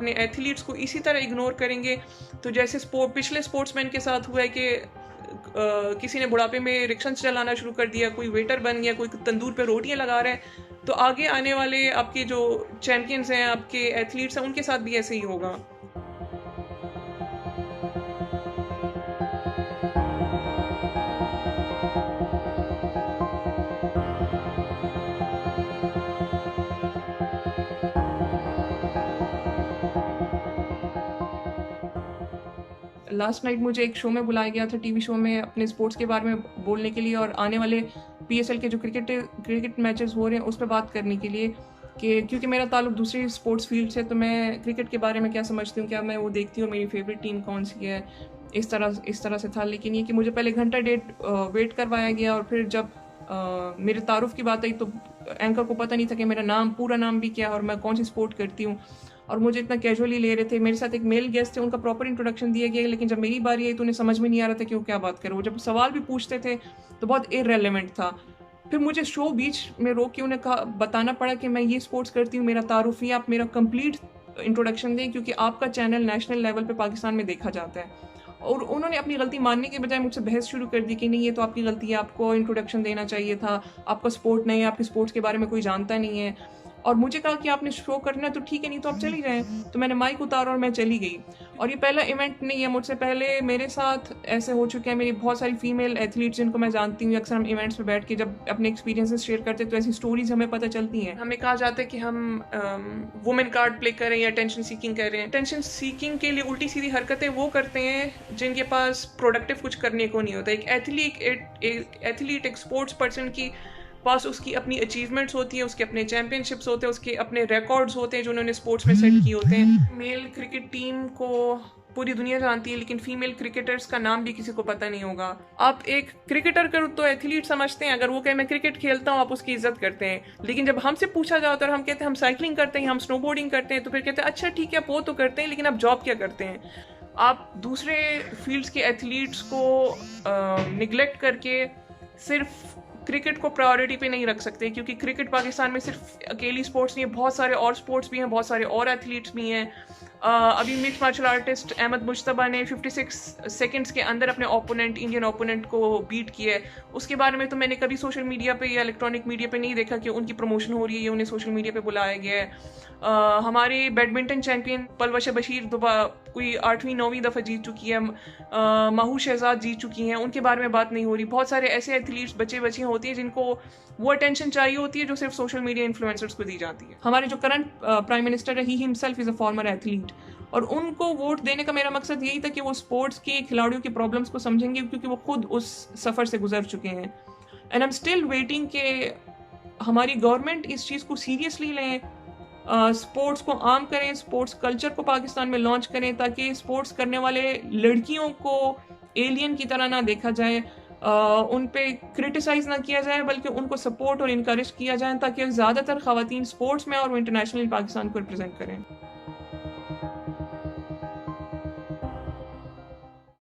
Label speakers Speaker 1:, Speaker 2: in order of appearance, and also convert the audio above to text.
Speaker 1: अपने एथलीट्स को इसी तरह इग्नोर करेंगे तो जैसे पिछले स्पोर्ट्समैन के साथ हुआ है कि किसी ने बुढ़ापे में रिक्शा चलाना शुरू कर दिया, कोई वेटर बन गया, कोई तंदूर पे रोटियां लगा रहा है, तो आगे आने वाले आपके जो चैंपियंस हैं, आपके एथलीट्स हैं, उनके साथ भी ऐसे ही होगा। लास्ट नाइट मुझे एक शो में बुलाया गया था, टीवी शो में, अपने स्पोर्ट्स के बारे में बोलने के लिए और आने वाले पीएसएल के जो क्रिकेट मैचेस हो रहे हैं उस पर बात करने के लिए कि क्योंकि मेरा ताल्लुक दूसरी स्पोर्ट्स फील्ड से, तो मैं क्रिकेट के बारे में क्या समझती हूँ, क्या मैं वो देखती हूँ, मेरी फेवरेट टीम कौन सी है, इस तरह से था। लेकिन ये कि मुझे पहले घंटा डेढ़ वेट करवाया गया और फिर जब मेरे तारुफ की बात आई तो एंकर को पता नहीं था कि मेरा नाम, पूरा नाम भी क्या है और मैं कौन सी स्पोर्ट करती हूँ, और मुझे इतना कैजुअली ले रहे थे। मेरे साथ एक मेल गेस्ट थे, उनका प्रॉपर इंट्रोडक्शन दिया गया, लेकिन जब मेरी बारी आई तो उन्हें समझ में नहीं आ रहा था कि वो क्या बात करे। वो जब सवाल भी पूछते थे तो बहुत इररेलेवेंट था। फिर मुझे शो बीच में रोक के उन्हें बताना पड़ा कि मैं ये स्पोर्ट्स करती हूँ, मेरा तारुफ, आप मेरा कंप्लीट इंट्रोडक्शन दें क्योंकि आपका चैनल नेशनल लेवल पे पाकिस्तान में देखा जाता है। और उन्होंने अपनी गलती मानने के बजाय मुझसे बहस शुरू कर दी कि नहीं, ये तो आपकी गलती है, आपको इंट्रोडक्शन देना चाहिए था, आपका स्पोर्ट नहीं है, आपके स्पोर्ट्स के बारे में कोई जानता नहीं है। और मुझे कहा कि आपने शो करना है तो ठीक है, नहीं तो आप चली जाएं। तो मैंने माइक उतारा और मैं चली गई। और ये पहला इवेंट नहीं है, मुझसे पहले मेरे साथ ऐसे हो चुके हैं। मेरी बहुत सारी फीमेल एथलीट्स जिनको मैं जानती हूँ, अक्सर हम इवेंट्स में बैठ के जब अपने एक्सपीरियंसेस शेयर करते हैं तो ऐसी स्टोरीज हमें पता चलती हैं। हमें कहा जाता है कि हम वुमेन कार्ड प्ले करें या टेंशन सीकिंग कर रहे हैं। टेंशन सीकिंग के लिए उल्टी सीधी हरकतें वो करते हैं जिनके पास प्रोडक्टिव कुछ करने को नहीं होता। एक एथलीट एक स्पोर्ट्स पर्सन की पास उसकी अपनी अचीवमेंट्स होती है, उसके अपने चैंपियनशिप्स होते हैं, उसके अपने रिकॉर्ड्स होते हैं जो उन्होंने स्पोर्ट्स में सेट किए होते हैं। मेल क्रिकेट टीम को पूरी दुनिया जानती है, लेकिन फीमेल क्रिकेटर्स का नाम भी किसी को पता नहीं होगा। आप एक क्रिकेटर को तो एथलीट समझते हैं, अगर वो कहे मैं क्रिकेट खेलता हूँ आप उसकी इज्जत करते हैं, लेकिन जब हमसे पूछा जाता है और हम कहते हैं हम साइकिलिंग करते हैं, हम स्नोबोर्डिंग करते हैं, तो फिर कहते हैं अच्छा ठीक है आप वो तो करते हैं, लेकिन आप जॉब क्या करते हैं। आप दूसरे फील्ड्स के एथलीट्स को निगलेक्ट करके सिर्फ क्रिकेट को प्रायोरिटी पे नहीं रख सकते, क्योंकि क्रिकेट पाकिस्तान में सिर्फ अकेली स्पोर्ट्स नहीं है, बहुत सारे और स्पोर्ट्स भी हैं, बहुत सारे और एथलीट्स भी हैं। अभी mix martial artist Ahmad Mujtaba ने 56 सेकंड्स के अंदर अपने ओपोनेंट, इंडियन ओपोनेंट को बीट किया है। उसके बारे में तो मैंने कभी सोशल मीडिया पे या इलेक्ट्रॉनिक मीडिया पे नहीं देखा कि उनकी प्रमोशन हो रही है या उन्हें सोशल मीडिया पे बुलाया गया है। हमारे बैडमिंटन चैंपियन पलवश बशीर कोई 8वीं-9वीं दफ़ा जीत चुकी है, माहू शहजाद जीत चुकी हैं, उनके बारे में बात नहीं हो रही। बहुत सारे ऐसे एथलीट्स बच्चे होती हैं जिनको वो अटेंशन चाहिए होती है जो सिर्फ सोशल मीडिया इन्फ्लुएंसर्स को दी जाती है। हमारे जो करंट प्राइम मिनिस्टर है, he himself is a former athlete, और उनको वोट देने का मेरा मकसद यही था कि वो स्पोर्ट्स के खिलाड़ियों की प्रॉब्लम्स को समझेंगे, क्योंकि वो खुद उस सफ़र से गुजर चुके हैं। And I am still waiting कि हमारी गवर्नमेंट इस चीज़ को सीरियसली लें, स्पोर्ट्स को आम करें, स्पोर्ट्स कल्चर को पाकिस्तान में लॉन्च करें, ताकि स्पोर्ट्स करने वाले लड़कियों को एलियन की तरह ना देखा जाए, उन पे क्रिटिसाइज ना किया जाए, बल्कि उनको सपोर्ट और इनकरेज किया जाए, ताकि ज़्यादातर ख़वातीन स्पोर्ट्स में और वो इंटरनेशनली पाकिस्तान को रिप्रेजेंट करें।